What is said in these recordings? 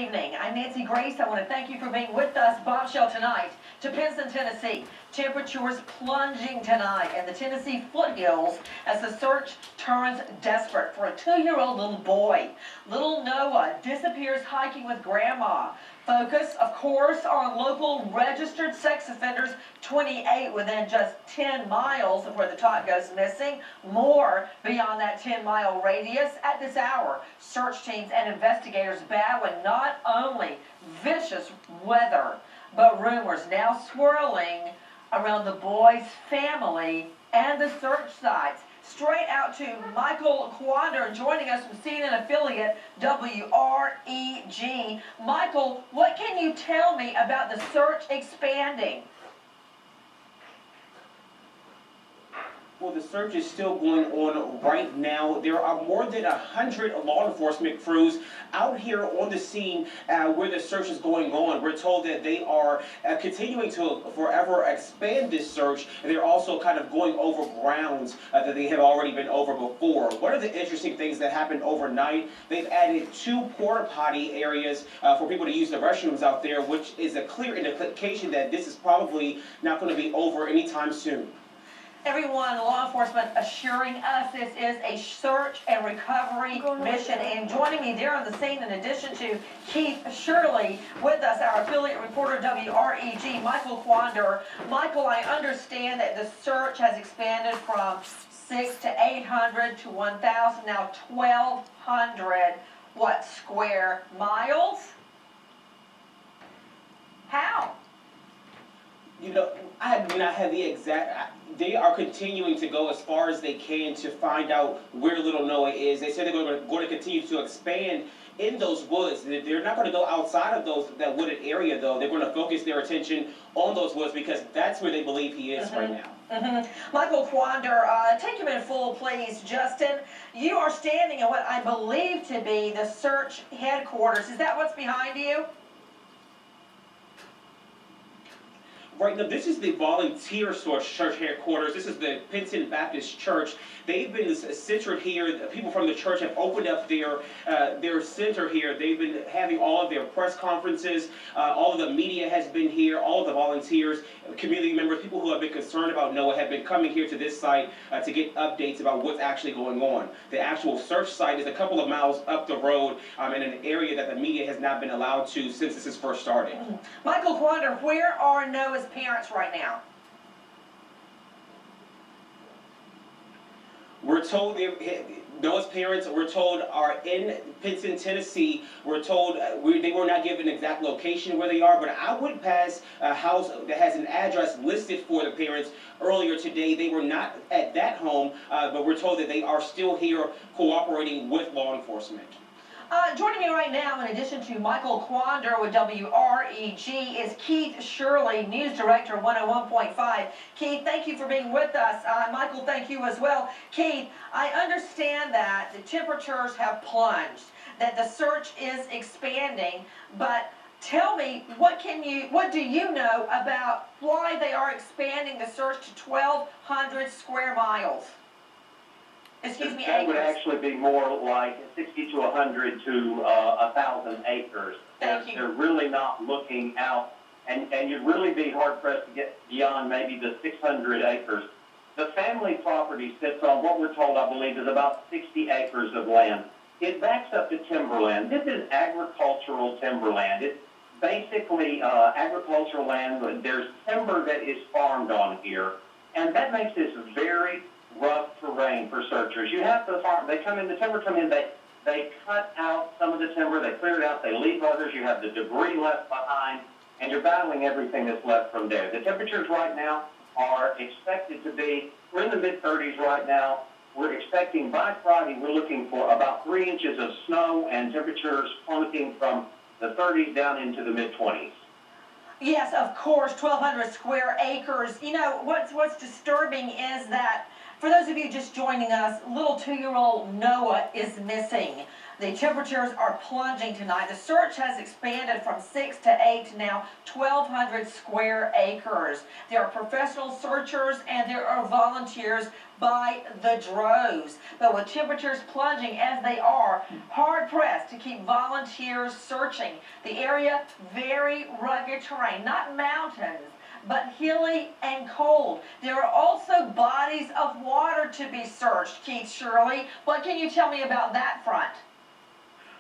evening. I'm Nancy Grace. I want to thank you for being with us. Bombshell tonight to Pinson, Tennessee. Temperatures plunging tonight in the Tennessee foothills as the search turns desperate for a 2-year-old little boy. Little Noah disappears hiking with grandma. Focus, of course, on local registered sex offenders, 28 within just 10 miles of where the tot goes missing. More beyond that 10-mile radius at this hour. Search teams and investigators battling not only vicious weather, but rumors now swirling around the boy's family and the search sites. Straight out to Michael Quander joining us from CNN affiliate WREG. Michael, what can you tell me about the search expanding? Well, the search is still going on right now. There are more than 100 law enforcement crews out here on the scene where the search is going on. We're told that they are continuing to forever expand this search, and they're also kind of going over grounds that they have already been over before. One of the interesting things that happened overnight, they've added 2 porta potty areas for people to use the restrooms out there, which is a clear indication that this is probably not going to be over anytime soon. Everyone, law enforcement assuring us this is a search and recovery mission. And joining me there on the scene, in addition to Keith Shirley, with us, our affiliate reporter, WREG, Michael Quander. Michael, I understand that the search has expanded from 600 to 800 to 1,000, now 1,200, square miles? How? You know, I do not have the exact. They are continuing to go as far as they can to find out where little Noah is. They said they're going to continue to expand in those woods. They're not going to go outside of that wooded area, though. They're going to focus their attention on those woods because that's where they believe he is right now. Michael Quander, take him in full, please. Justin, you are standing in what I believe to be the search headquarters. Is that what's behind you? Right now, this is the volunteer church headquarters. This is the Pinson Baptist Church. They've been centered here. People from the church have opened up their center here. They've been having all of their press conferences. All of the media has been here. All of the volunteers, community members, people who have been concerned about Noah have been coming here to this site to get updates about what's actually going on. The actual search site is a couple of miles up the road in an area that the media has not been allowed to since this has first started. Michael Quander, where are Noah's parents right now? We're told Noah's parents, we're told, are in Pinson, Tennessee. We're told they were not given an exact location where they are, but I went past a house that has an address listed for the parents earlier today. They were not at that home, but we're told that they are still here cooperating with law enforcement. Joining me right now, in addition to Michael Quander with WREG, is Keith Shirley, News Director, 101.5. Keith, thank you for being with us. Michael, thank you as well. Keith, I understand that the temperatures have plunged, that the search is expanding, but tell me, what do you know about why they are expanding the search to 1,200 square miles? Excuse me, that acres. would actually be more like 60 to 100 to 1,000 acres. Thank you. They're really not looking out, and you'd really be hard-pressed to get beyond maybe the 600 acres. The family property sits on what we're told, I believe, is about 60 acres of land. It backs up to timberland. This is agricultural timberland. It's basically agricultural land. There's timber that is farmed on here, and that makes this very rough terrain for searchers. You have to farm. They come in, the timber come in, they cut out some of the timber, they clear it out, they leave others, you have the debris left behind, and you're battling everything that's left from there. The temperatures right now are expected to be, we're in the mid-30s right now. We're expecting by Friday, we're looking for about 3 inches of snow and temperatures plummeting from the 30s down into the mid-20s. Yes, of course, 1,200 square acres. You know, what's disturbing is that, for those of you just joining us, little 2-year-old Noah is missing. The temperatures are plunging tonight. The search has expanded from 6 to 8 to now 1,200 square acres. There are professional searchers and there are volunteers by the droves. But with temperatures plunging as they are, hard pressed to keep volunteers searching. The area, very rugged terrain, not mountains, but hilly and cold. There are also bodies of water to be searched, Keith Shirley. What can you tell me about that front?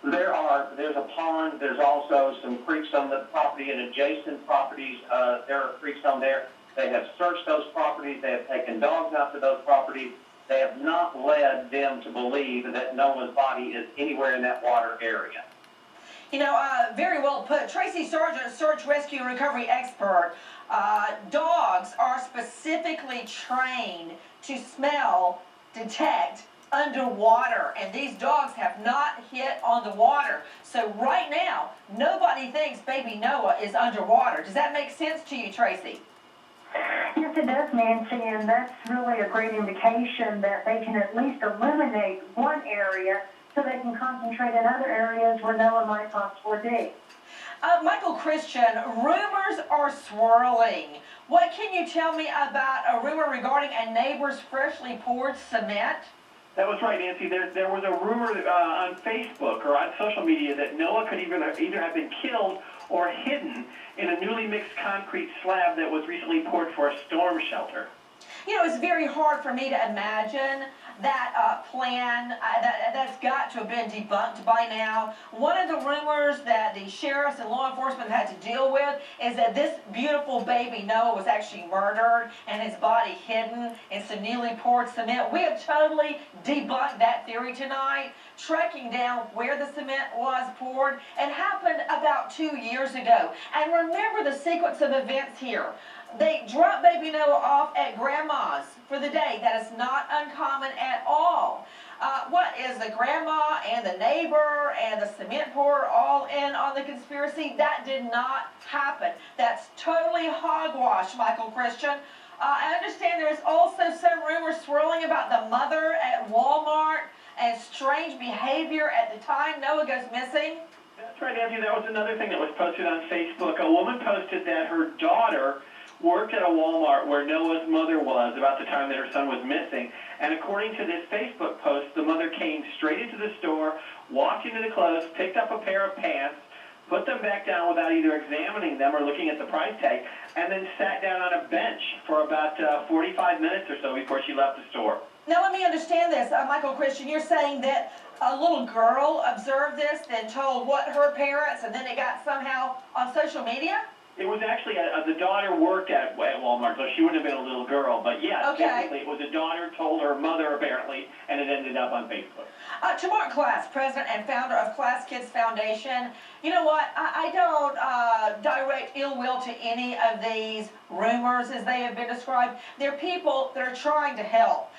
There's a pond, there's also some creeks on the property and adjacent properties. There are creeks on there. They have searched those properties. They have taken dogs out to those properties. They have not led them to believe that no one's body is anywhere in that water area. You know, very well put. Tracy Sargent, search, rescue, and recovery expert. Dogs are specifically trained to smell, detect underwater, and these dogs have not hit on the water. So right now, nobody thinks baby Noah is underwater. Does that make sense to you, Tracy? Yes, it does, Nancy, and that's really a great indication that they can at least eliminate one area so they can concentrate in other areas where Noah might possibly be. Michael Christian, rumors are swirling. What can you tell me about a rumor regarding a neighbor's freshly poured cement? That was right, Nancy. There was a rumor on Facebook or on social media that Noah could either have been killed or hidden in a newly mixed concrete slab that was recently poured for a storm shelter. You know, it's very hard for me to imagine that plan. That's got to have been debunked by now. One of the rumors that the sheriffs and law enforcement had to deal with is that this beautiful baby Noah was actually murdered and his body hidden in some newly poured cement. We have totally debunked that theory tonight, tracking down where the cement was poured. It happened about 2 years ago. And remember the sequence of events here. They dropped baby Noah off at grandma's for the day. That is not uncommon at all. What is the grandma and the neighbor and the cement pourer all in on the conspiracy? That did not happen. That's totally hogwash, Michael Christian. I understand there is also some rumors swirling about the mother at Walmart and strange behavior at the time Noah goes missing. That's right, Nancy. That was another thing that was posted on Facebook. A woman posted that her daughter worked at a Walmart where Noah's mother was about the time that her son was missing. And according to this Facebook post, the mother came straight into the store, walked into the clothes, picked up a pair of pants, put them back down without either examining them or looking at the price tag, and then sat down on a bench for about 45 minutes or so before she left the store. Now let me understand this, Michael Christian. You're saying that a little girl observed this, then told what her parents, and then it got somehow on social media? It was actually, the daughter worked at Walmart, so she wouldn't have been a little girl. But yes, okay. Basically it was a daughter told her mother apparently, and it ended up on Facebook. To Mark Klass, president and founder of Klass Kids Foundation, you know what, I don't direct ill will to any of these rumors as they have been described. They're people that are trying to help.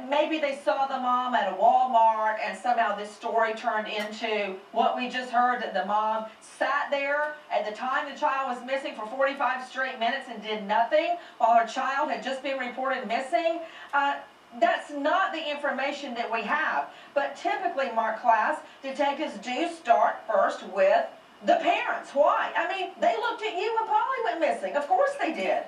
Maybe they saw the mom at a Walmart and somehow this story turned into what we just heard, that the mom sat there at the time the child was missing for 45 straight minutes and did nothing while her child had just been reported missing. That's not the information that we have. But typically, Mark Klass, detectives do start first with the parents. Why? I mean, they looked at you when Polly went missing. Of course they did.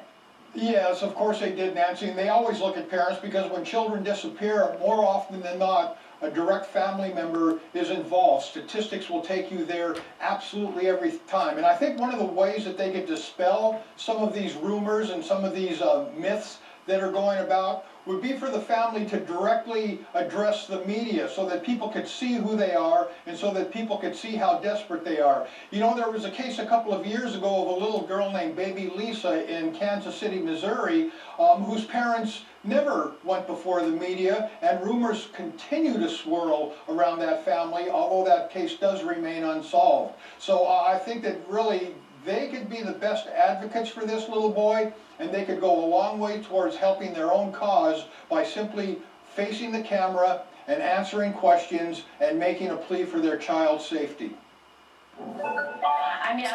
Yes, of course they did, Nancy, and they always look at parents because when children disappear, more often than not, a direct family member is involved. Statistics will take you there absolutely every time. And I think one of the ways that they could dispel some of these rumors and some of these myths that are going about would be for the family to directly address the media so that people could see who they are and so that people could see how desperate they are. You know, there was a case a couple of years ago of a little girl named Baby Lisa in Kansas City, Missouri, whose parents never went before the media, and rumors continue to swirl around that family, although that case does remain unsolved. So I think that really they could be the best advocates for this little boy, and they could go a long way towards helping their own cause by simply facing the camera and answering questions and making a plea for their child's safety. I mean,